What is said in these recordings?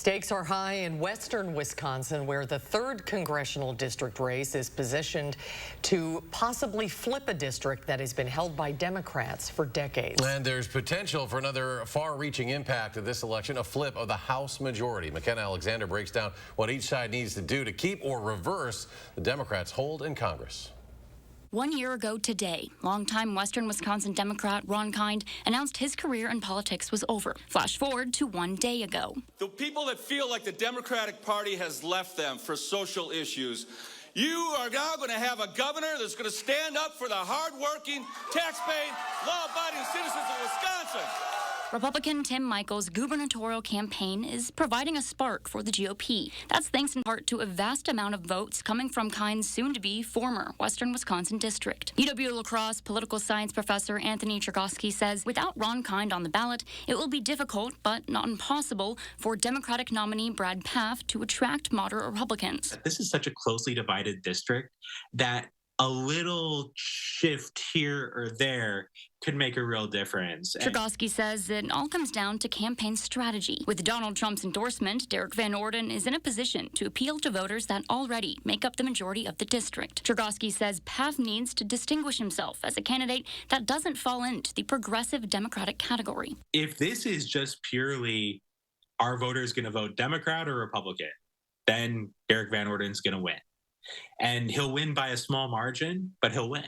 Stakes are high in western Wisconsin, where the 3rd congressional district race is positioned to possibly flip a district that has been held by Democrats for decades. And there's potential for another far-reaching impact of this election, a flip of the House majority. McKenna Alexander breaks down what each side needs to do to keep or reverse the Democrats' hold in Congress. 1 year ago today, longtime Western Wisconsin Democrat Ron Kind announced his career in politics was over. Flash forward to 1 day ago. The people that feel like the Democratic Party has left them for social issues, you are now going to have a governor that's going to stand up for the hardworking, tax-paying, law-abiding citizens of Wisconsin. Republican Tim Michael's gubernatorial campaign is providing a spark for the GOP. That's thanks in part to a vast amount of votes coming from Kind's soon-to-be former Western Wisconsin district. UW-La Crosse political science professor Anthony Chergosky says without Ron Kind on the ballot, it will be difficult, but not impossible, for Democratic nominee Brad Pfaff to attract moderate Republicans. This is such a closely divided district that a little shift here or there could make a real difference. Chergosky says it all comes down to campaign strategy. With Donald Trump's endorsement, Derek Van Orden is in a position to appeal to voters that already make up the majority of the district. Chergosky says Pfaff needs to distinguish himself as a candidate that doesn't fall into the progressive Democratic category. If this is just purely are voters going to vote Democrat or Republican, then Derek Van Orden's going to win. And he'll win by a small margin, but he'll win.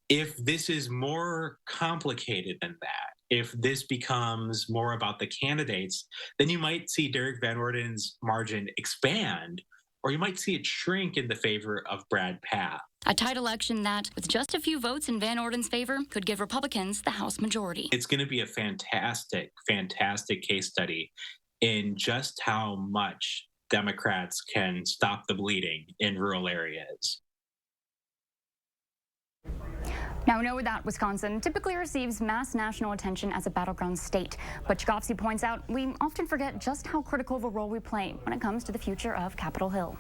If this is more complicated than that, if this becomes more about the candidates, then you might see Derek Van Orden's margin expand, or you might see it shrink in the favor of Brad Pfaff. A tight election that, with just a few votes in Van Orden's favor, could give Republicans the House majority. It's going to be a fantastic, fantastic case study in just how much Democrats can stop the bleeding in rural areas. Now, we know that Wisconsin typically receives mass national attention as a battleground state, but Chergosky points out we often forget just how critical of a role we play when it comes to the future of Capitol Hill.